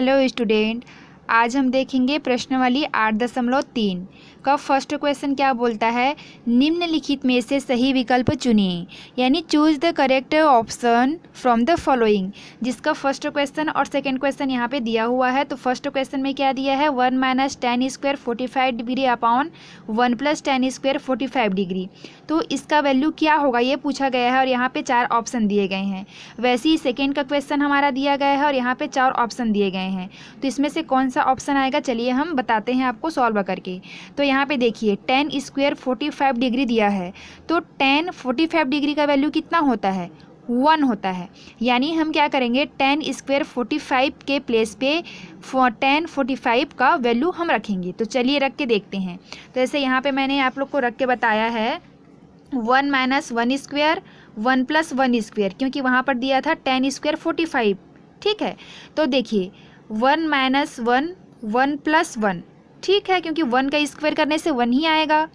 Hello student, आज हम देखेंगे प्रश्नावली 8.3 का फर्स्ट क्वेश्चन क्या बोलता है। निम्नलिखित में से सही विकल्प चुनिए, यानी choose the correct option from the following. जिसका फर्स्ट क्वेश्चन और सेकंड क्वेश्चन यहाँ पे दिया हुआ है। तो फर्स्ट क्वेश्चन में क्या दिया है, 1 - tan square 45 degree upon 1 + tan square 45 degree. तो इसका वैल्यू क्या होगा ये पूछा गया है और यहाँ पे 4 ऑप्शन दिए गए हैं। वैसे ही सेकेंड का क्वेश्चन हमारा दिया गया है और यहाँ पे 4 ऑप्शन दिए गए हैं। तो इसमें से कौन सा ऑप्शन आएगा, चलिए हम बताते हैं आपको सॉल्व करके। तो यहाँ पे देखिए tan स्क्वायर 45 डिग्री दिया है, तो tan 45 डिग्री का वैल्यू कितना होता है, 1 होता है। यानी हम क्या करेंगे, tan स्क्वायर 45 के प्लेस पे tan 45 का वैल्यू हम रखेंगे। तो चलिए रख के देखते हैं। तो ऐसे यहाँ पे मैंने आप लोग को रख के बताया है 1 - 1 स्क्वायर 1 + 1 स्क्वायर, क्योंकि वहाँ पर दिया था tan स्क्वायर 45। ठीक है, तो देखिए 1 - 1 1 + 1, ठीक है, क्योंकि 1 का स्क्वायर करने से 1 ही आएगा।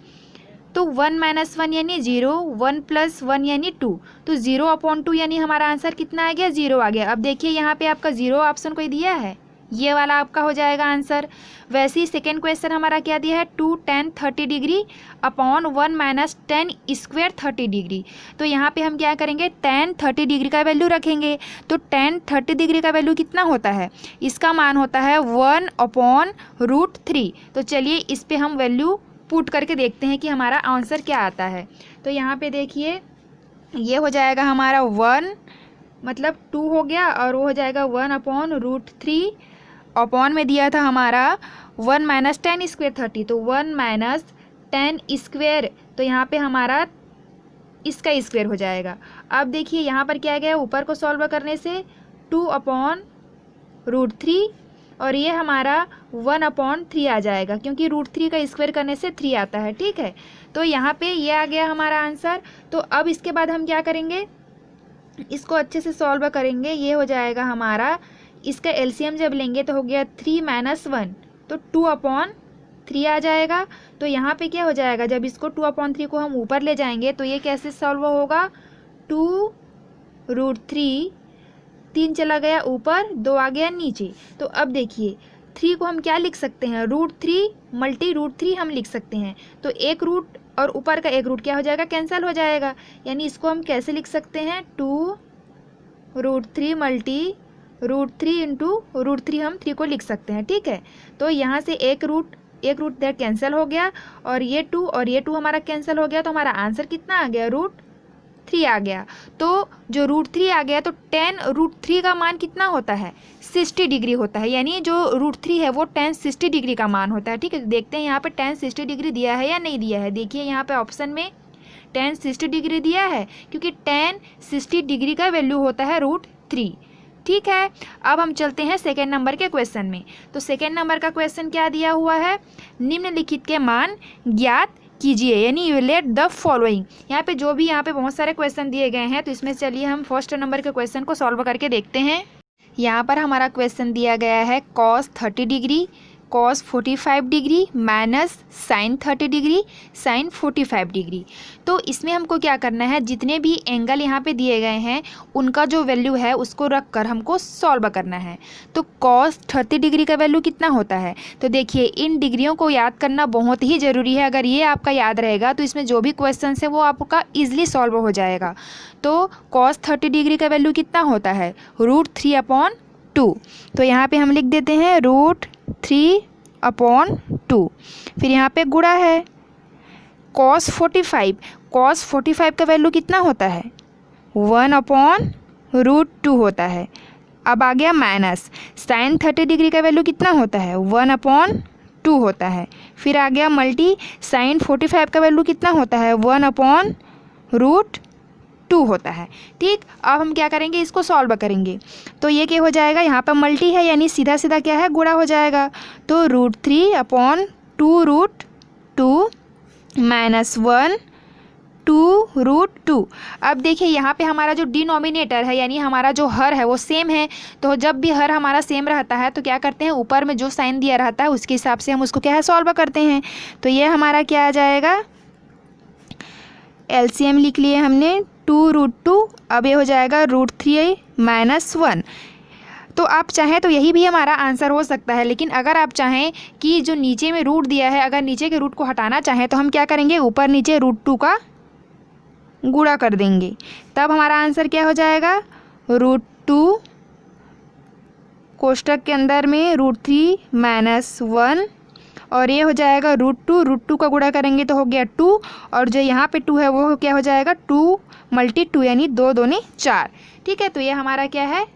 तो 1 - 1 यानी 0, 1 + 1 यानी 2। तो 0/2 यानी हमारा आंसर कितना आ गया, 0 आ गया। अब देखिए यहाँ पे आपका 0 ऑप्शन कोई दिया है, ये वाला आपका हो जाएगा आंसर। वैसे ही सेकेंड क्वेश्चन हमारा क्या दिया है, 2 tan 30 degree upon 1 - tan square 30 degree. तो यहाँ पे हम क्या करेंगे, tan 30 डिग्री का वैल्यू रखेंगे। तो tan 30 डिग्री का वैल्यू कितना होता है, इसका मान होता है 1/√3। तो चलिए इस पर हम वैल्यू पुट करके देखते हैं कि हमारा आंसर क्या आता है। तो यहाँ पे देखिए ये हो जाएगा हमारा 1 मतलब 2 हो गया, और वो हो जाएगा 1/√3। अपॉन में दिया था हमारा 1 - tan स्क्वायर 30, तो 1 - tan स्क्वायर, तो यहाँ पे हमारा इसका स्क्वायर हो जाएगा। अब देखिए यहाँ पर क्या गया, ऊपर को सॉल्व करने से 2/√3 और ये हमारा 1/3 आ जाएगा, क्योंकि √3 का स्क्वायर करने से 3 आता है। ठीक है, तो यहाँ पे ये आ गया हमारा आंसर। तो अब इसके बाद हम क्या करेंगे, इसको अच्छे से सॉल्व करेंगे। ये हो जाएगा हमारा, इसका एलसीएम जब लेंगे तो हो गया 3 - 1, तो 2/3 आ जाएगा। तो यहाँ पे क्या हो जाएगा, जब इसको 2/3 को हम ऊपर ले जाएंगे तो ये कैसे सॉल्व होगा, 2√3, 3 चला गया ऊपर, 2 आ गया नीचे। तो अब देखिए 3 को हम क्या लिख सकते हैं, √3 × √3 हम लिख सकते हैं। तो एक रूट और ऊपर का एक रूट क्या हो जाएगा, कैंसिल हो जाएगा। यानी इसको हम कैसे लिख सकते हैं, 2√3 × √3 हम 3 को लिख सकते हैं। ठीक है, तो यहाँ से एक रूट देर कैंसिल हो गया, और ये 2 हमारा कैंसिल हो गया। तो हमारा आंसर कितना आ गया, √3 आ गया। तो जो √3 आ गया, तो tan √3 का मान कितना होता है, 60 डिग्री होता है। यानी जो √3 है वो tan 60 डिग्री का मान होता है। ठीक है, देखते हैं यहाँ पे tan 60 डिग्री दिया है या नहीं दिया है। देखिए यहाँ पे ऑप्शन में tan 60 डिग्री दिया है, क्योंकि tan 60 डिग्री का वैल्यू होता है √3। ठीक है, अब हम चलते हैं सेकेंड नंबर के क्वेश्चन में। तो सेकेंड नंबर का क्वेश्चन क्या दिया हुआ है, निम्नलिखित के मान ज्ञात कीजिए, यानी यूलेट द फॉलोइंग। यहाँ पे जो भी यहाँ पे बहुत सारे क्वेश्चन दिए गए हैं, तो इसमें चलिए हम फर्स्ट नंबर के क्वेश्चन को सॉल्व करके देखते हैं। यहाँ पर हमारा क्वेश्चन दिया गया है cos 30 degree cos 45 degree minus sin 30 degree sin 45 degree. तो इसमें हमको क्या करना है, जितने भी एंगल यहाँ पे दिए गए हैं उनका जो वैल्यू है उसको रख कर हमको सॉल्व करना है। तो cos 30 डिग्री का वैल्यू कितना होता है, तो देखिए इन डिग्रियों को याद करना बहुत ही ज़रूरी है। अगर ये आपका याद रहेगा तो इसमें जो भी क्वेश्चन है वो आपका ईजिली सॉल्व हो जाएगा। तो cos 30 डिग्री का वैल्यू कितना होता है, √3/2। तो यहाँ पे हम लिख देते हैं √3/2। फिर यहाँ पे गुणा है cos 45 का वैल्यू कितना होता है, 1/√2 होता है। अब आ गया माइनस sin 30 डिग्री का वैल्यू कितना होता है, 1/2 होता है। फिर आ गया मल्टी sin 45 का वैल्यू कितना होता है, 1/√2 होता है। ठीक, अब हम क्या करेंगे, इसको सॉल्व करेंगे। तो ये क्या हो जाएगा, यहाँ पर मल्टी है यानी सीधा सीधा क्या है, गुणा हो जाएगा। तो √3/2√2 माइनस 1/2√2। अब देखिए यहाँ पे हमारा जो डिनोमिनेटर है यानी हमारा जो हर है वो सेम है। तो जब भी हर हमारा सेम रहता है तो क्या करते हैं, ऊपर में जो साइन दिया रहता है उसके हिसाब से हम उसको क्या है, सॉल्व करते हैं। तो ये हमारा क्या आ जाएगा, एलसीएम लिख लिए हमने 2√2। अब ये हो जाएगा √3 - 1। तो आप चाहें तो यही भी हमारा आंसर हो सकता है, लेकिन अगर आप चाहें कि जो नीचे में रूट दिया है, अगर नीचे के रूट को हटाना चाहें तो हम क्या करेंगे, ऊपर नीचे √2 का गुणा कर देंगे, तब हमारा आंसर क्या हो जाएगा, √2 कोष्टक के अंदर में √3 - 1 और ये हो जाएगा √2 का गुणा करेंगे तो हो गया 2 और जो यहाँ पे 2 है वो क्या हो जाएगा 2 × 2 यानी 2 दूनी 4। ठीक है, तो ये हमारा क्या है,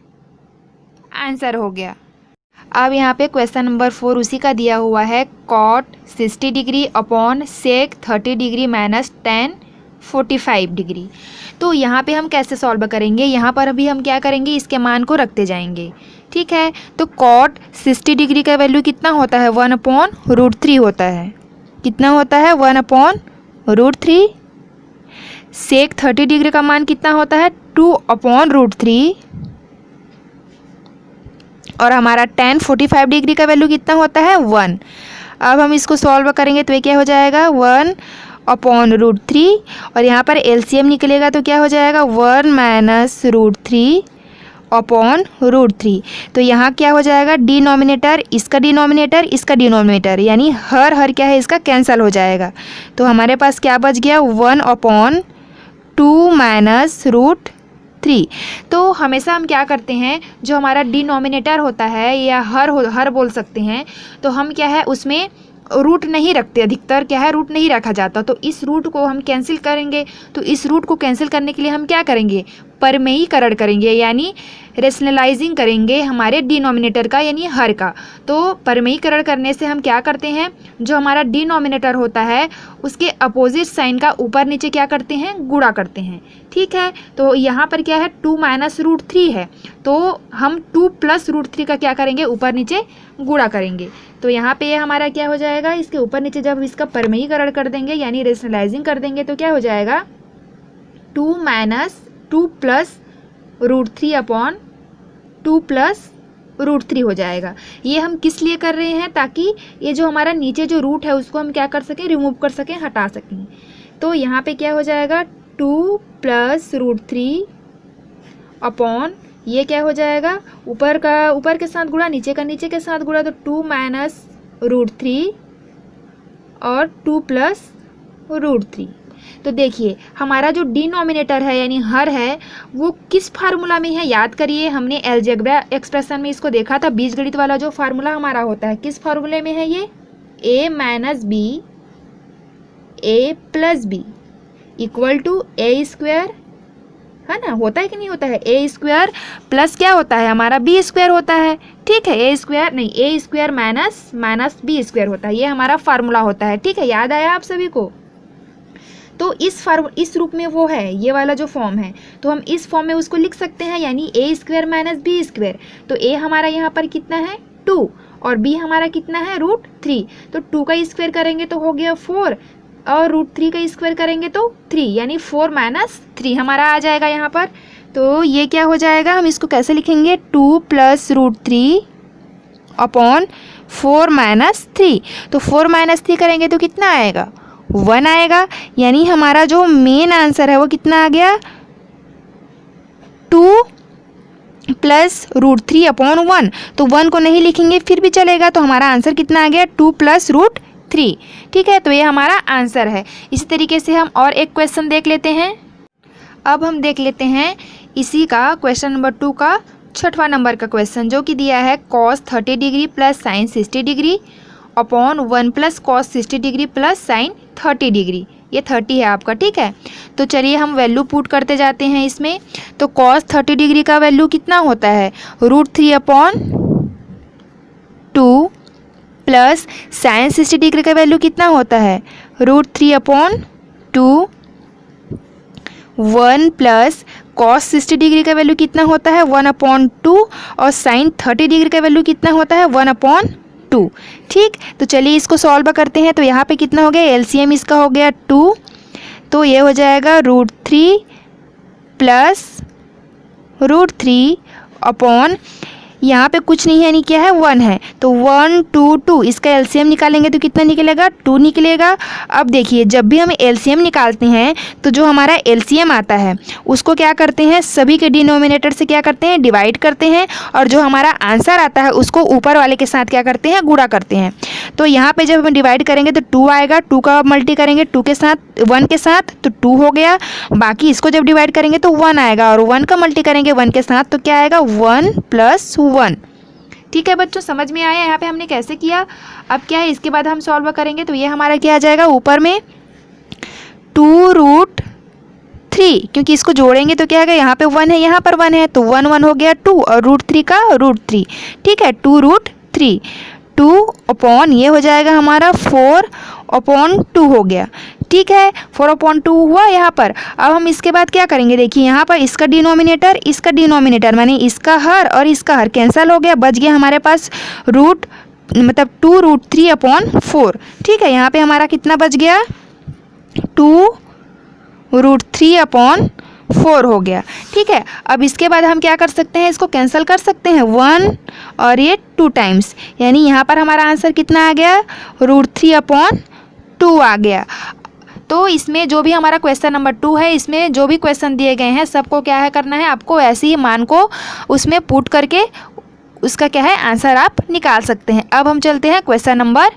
आंसर हो गया। अब यहाँ पे क्वेश्चन नंबर 4 उसी का दिया हुआ है, cot 60 degree upon sec 30 degree minus tan 45 degree. तो यहाँ पे हम कैसे सॉल्व करेंगे, यहाँ पर अभी हम क्या करेंगे, इसके मान को रखते जाएंगे। ठीक है, तो cot 60 डिग्री का वैल्यू कितना होता है, 1/√3 होता है। कितना होता है, 1/√3। sec 30 डिग्री का मान कितना होता है, 2/√3 और हमारा tan 45 डिग्री का वैल्यू कितना होता है, 1। अब हम इसको सॉल्व करेंगे तो ये क्या हो जाएगा, 1/√3 और यहाँ पर एलसीएम निकलेगा तो क्या हो जाएगा, 1 - √3/√3। तो यहाँ क्या हो जाएगा, डिनोमिनेटर इसका डिनोमिनेटर यानी हर क्या है इसका कैंसिल हो जाएगा। तो हमारे पास क्या बच गया, 1/2 - √3। तो हमेशा हम क्या करते हैं, जो हमारा डिनोमिनेटर होता है या हर बोल सकते हैं, तो हम क्या है उसमें रूट नहीं रखते, अधिकतर क्या है रूट नहीं रखा जाता। तो इस रूट को हम कैंसिल करेंगे, तो इस रूट को कैंसिल करने के लिए हम क्या करेंगे, परमेयीकरण करेंगे यानी रेशनलाइजिंग करेंगे हमारे डिनोमिनेटर का यानी हर का। तो परमेयीकरण करने से हम क्या करते हैं, जो हमारा डिनोमिनेटर होता है उसके अपोजिट साइन का ऊपर नीचे क्या करते हैं, गुणा करते हैं। ठीक है, तो यहाँ पर क्या है 2 - √3 है, तो हम 2 + √3 का क्या करेंगे, ऊपर नीचे गुणा करेंगे। तो यहाँ पे हमारा क्या हो जाएगा, इसके ऊपर नीचे जब इसका परमेयीकरण कर देंगे यानी रेशनलाइजिंग कर देंगे तो क्या हो जाएगा, 2 + √3/2 + √3 हो जाएगा। ये हम किस लिए कर रहे हैं, ताकि ये जो हमारा नीचे जो रूट है उसको हम क्या कर सकें, रिमूव कर सकें, हटा सकें। तो यहाँ पे क्या हो जाएगा, 2 + √3 अपॉन ये क्या हो जाएगा, ऊपर के साथ गुणा, नीचे के साथ गुणा, तो 2 - √3 और 2 + √3। तो देखिए हमारा जो डिनोमिनेटर है यानी हर है वो किस फार्मूला में है, याद करिए हमने अलजेब्रा एक्सप्रेशन में इसको देखा था, बीजगणित वाला जो फार्मूला हमारा होता है किस फार्मूले में है ये, a - b a + b = a², है ना, होता है कि नहीं होता है, a² प्लस क्या होता है हमारा b² होता है। ठीक है, a² - b² होता है, ये हमारा फार्मूला होता है। ठीक है, याद आया आप सभी को। तो इस रूप में वो है, ये वाला जो फॉर्म है, तो हम इस फॉर्म में उसको लिख सकते हैं यानी a² - b²। तो a हमारा यहाँ पर कितना है 2 और b हमारा कितना है √3। तो 2 का स्क्वायर करेंगे तो हो गया 4 और √3 का स्क्वायर करेंगे तो 3 यानी 4 - 3 हमारा आ जाएगा यहाँ पर। तो ये क्या हो जाएगा, हम इसको कैसे लिखेंगे, 2 + √3 अपॉन 4 - 3। तो 4 - 3 करेंगे तो कितना आएगा, 1 आएगा। यानी हमारा जो मेन आंसर है वो कितना आ गया, 2 + √3 अपॉन 1। तो 1 को नहीं लिखेंगे फिर भी चलेगा, तो हमारा आंसर कितना आ गया, 2 + √3। ठीक है, तो ये हमारा आंसर है। इसी तरीके से हम और एक क्वेश्चन देख लेते हैं। अब हम देख लेते हैं इसी का क्वेश्चन नंबर 2 का 6वां नंबर का क्वेश्चन, जो कि दिया है cos 30 degree + sin 60 degree upon 1 + cos 60 degree + sin 30 degree. ये 30 है आपका। ठीक है, तो चलिए हम वैल्यू पुट करते जाते हैं इसमें। तो cos 30 डिग्री का वैल्यू कितना होता है, √3/2 प्लस sin 60 डिग्री का वैल्यू कितना होता है, √3/2। 1 + cos 60 डिग्री का वैल्यू कितना होता है, 1/2 और sin 30 डिग्री का वैल्यू कितना होता है, 1/2। ठीक, तो चलिए इसको सॉल्व करते हैं। तो यहाँ पे कितना हो गया, एलसीएम इसका हो गया 2, तो ये हो जाएगा √3 + √3 अपॉन यहाँ पे कुछ नहीं है, यानी क्या है 1 है, तो 1 2 2, इसका एलसीएम निकालेंगे तो कितना निकलेगा 2 निकलेगा। अब देखिए जब भी हम एलसीएम निकालते हैं तो जो हमारा एलसीएम आता है उसको क्या करते हैं, सभी के डिनोमिनेटर से क्या करते हैं, डिवाइड करते हैं, और जो हमारा आंसर आता है उसको ऊपर वाले के साथ क्या करते हैं, गुणा करते हैं। तो यहाँ पे जब हम डिवाइड करेंगे तो 2 आएगा, 2 का मल्टी करेंगे 2 के साथ 1 के साथ तो 2 हो गया। बाकी इसको जब डिवाइड करेंगे तो 1 आएगा, और 1 का मल्टी करेंगे 1 के साथ तो क्या आएगा 1 + 1। ठीक है बच्चों, समझ में आया यहाँ पे हमने कैसे किया। अब क्या है, इसके बाद हम सॉल्व करेंगे तो ये हमारा क्या आ जाएगा, ऊपर में 2√3, क्योंकि इसको जोड़ेंगे तो क्या है, यहाँ पे 1 है यहाँ पर 1 है तो 1 1 हो गया 2, और √3 का √3, ठीक है 2√3, 2 अपॉन ये हो जाएगा हमारा 4/2 हो गया। ठीक है 4/2 हुआ यहाँ पर। अब हम इसके बाद क्या करेंगे, देखिए यहाँ पर इसका डिनोमिनेटर माने इसका हर और इसका हर कैंसिल हो गया, बच गया हमारे पास रूट मतलब 2√3/4। ठीक है यहाँ पे हमारा कितना बच गया, 2√3/4 हो गया। ठीक है अब इसके बाद हम क्या कर सकते हैं, इसको कैंसिल कर सकते हैं 1 और ये 2 टाइम्स, यानी यहाँ पर हमारा आंसर कितना आ गया, √3/2 आ गया। तो इसमें जो भी हमारा क्वेश्चन नंबर 2 है, इसमें जो भी क्वेश्चन दिए गए हैं सबको क्या है करना है, आपको ऐसे ही मान को उसमें पुट करके उसका क्या है आंसर आप निकाल सकते हैं। अब हम चलते हैं क्वेश्चन नंबर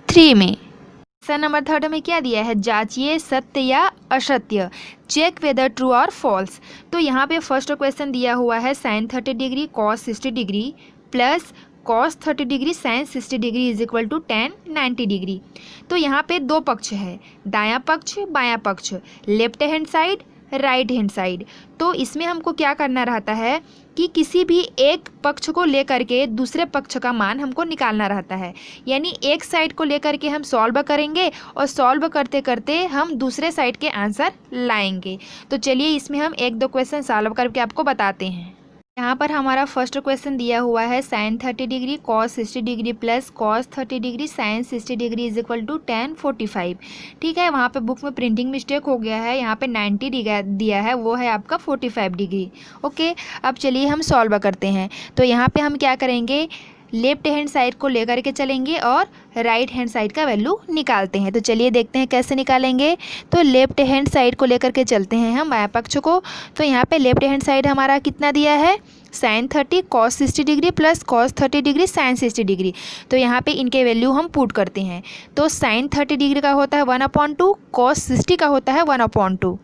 3 में। क्वेश्चन नंबर 3 में क्या दिया है, जांचिए सत्य या असत्य, चेक वेदर ट्रू और फॉल्स। तो यहाँ पे फर्स्ट क्वेश्चन दिया हुआ है sin 30 degree cos 60 degree plus cos 30 degree sin 60 degree is equal to tan 90 degree. तो यहाँ पे दो पक्ष है, दायां पक्ष बायां पक्ष, left hand side right hand side. तो इसमें हमको क्या करना रहता है कि किसी भी एक पक्ष को लेकर के दूसरे पक्ष का मान हमको निकालना रहता है, यानी एक साइड को लेकर के हम सॉल्व करेंगे और सॉल्व करते करते हम दूसरे साइड के आंसर लाएंगे। तो चलिए इसमें हम 1-2 क्वेश्चन सॉल्व करके आपको बताते हैं। यहाँ पर हमारा फर्स्ट क्वेश्चन दिया हुआ है sin 30 degree cos 60 degree plus cos 30 degree sin 60 degree is equal to tan 45। ठीक है वहाँ पे बुक में प्रिंटिंग मिस्टेक हो गया है, यहाँ पे 90 दिया है, वो है आपका 45 डिग्री। ओके अब चलिए हम सॉल्व करते हैं। तो यहाँ पे हम क्या करेंगे, लेफ्ट हैंड साइड को लेकर के चलेंगे और राइट हैंड साइड का वैल्यू निकालते हैं। तो चलिए देखते हैं कैसे निकालेंगे। तो लेफ्ट हैंड साइड को लेकर के चलते हैं हम बायां पक्ष को। तो यहाँ पे लेफ्ट हैंड साइड हमारा कितना दिया है, sin 30 cos 60 degree plus cos 30 degree sin 60 degree. तो यहाँ पे इनके वैल्यू हम पुट करते हैं। तो sin 30 डिग्री का होता है 1/2, cos 60 का होता है 1/2।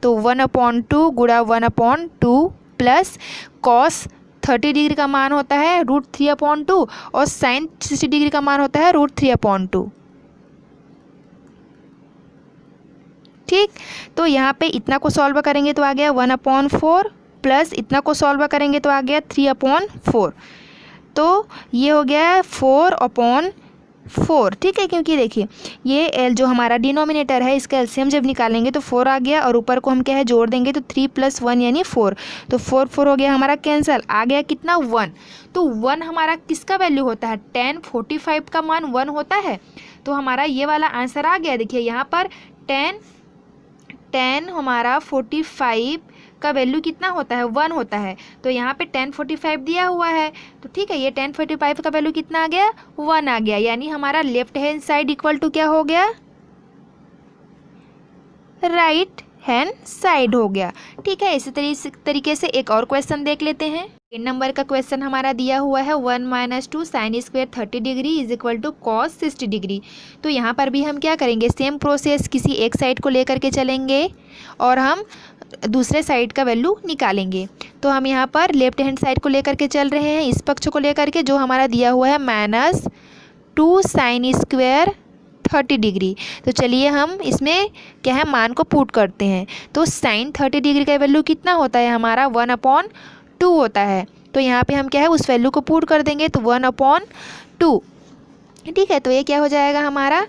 तो 1/2 गुणा 1/2 प्लस cos 30 डिग्री का मान होता है √3/2 और sin 60 डिग्री का मान होता है √3/2। ठीक तो यहाँ पे इतना को सॉल्व करेंगे तो आ गया 1/4 प्लस इतना को सॉल्व करेंगे तो आ गया 3/4। तो ये हो गया 4/4। ठीक है क्योंकि देखिए ये एल जो हमारा डिनोमिनेटर है इसका एलसीएम जब निकालेंगे तो 4 आ गया, और ऊपर को हम क्या है जोड़ देंगे तो 3 + 1 यानी 4। तो 4 हो गया हमारा कैंसिल, आ गया कितना 1। तो 1 हमारा किसका वैल्यू होता है, tan 45 का मान 1 होता है। तो हमारा ये वाला आंसर आ गया। देखिए यहाँ पर tan हमारा 45 का वैल्यू कितना होता है 1 होता है। तो यहाँ पे tan 45 दिया हुआ है, तो ठीक है ये tan 45 का वैल्यू कितना आ गया 1 आ गया, यानी हमारा left hand side equal to क्या हो गया, राइट हैंड साइड हो गया। ठीक है इसी तरीके से एक और क्वेश्चन देख लेते हैं। 3 नंबर का क्वेश्चन हमारा दिया हुआ है 1 - 2 sin square 30 degree is equal to cos 60 degree. तो यहाँ पर भी हम क्या करेंगे, सेम प्रोसेस, किसी एक साइड को लेकर के चलेंगे और हम दूसरे साइड का वैल्यू निकालेंगे। तो हम यहाँ पर लेफ्ट हैंड साइड को लेकर के चल रहे हैं, इस पक्ष को लेकर के जो हमारा दिया हुआ है -2 sin स्क्वायर 30 डिग्री। तो चलिए हम इसमें क्या है मान को पुट करते हैं। तो sin 30 डिग्री का वैल्यू कितना होता है हमारा 1/2 होता है। तो यहाँ पे हम क्या है उस वैल्यू को पुट कर देंगे तो 1/2। ठीक है तो ये क्या हो जाएगा हमारा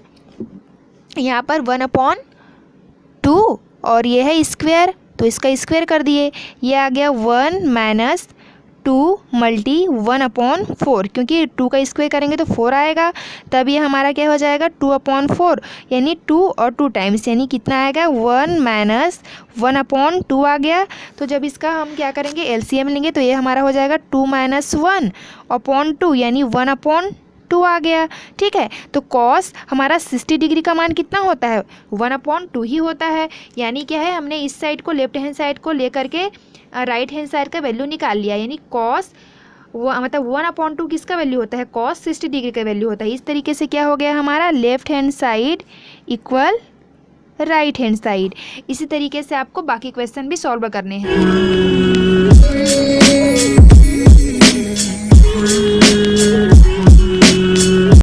यहाँ पर 1/2 और ये है स्क्वायर, तो इसका स्क्वायर कर दिए, ये आ गया 1 - 2 मल्टी 1/4, क्योंकि 2 का स्क्वायर करेंगे तो 4 आएगा, तब ये हमारा क्या हो जाएगा 2/4, यानी 2 और 2 टाइम्स, यानी कितना आएगा 1 माइनस 1/2 आ गया। तो जब इसका हम क्या करेंगे एलसीएम लेंगे तो ये हमारा हो जाएगा 2 माइनस 1/2, यानी 1/2 आ गया। ठीक है, तो कॉस हमारा 60 डिग्री का मान कितना होता है 1/2 ही होता है, यानी क्या है हमने इस साइड को लेफ्ट हैंड साइड को लेकर के राइट हैंड साइड का वैल्यू निकाल लिया, यानी कॉस मतलब 1/2 किसका वैल्यू होता है कॉस 60 डिग्री का वैल्यू होता है। इस तरीके से क्या हो गया हमारा left hand side equal right hand side. इसी तरीके से आपको बाकी क्वेश्चन भी सॉल्व करने हैं।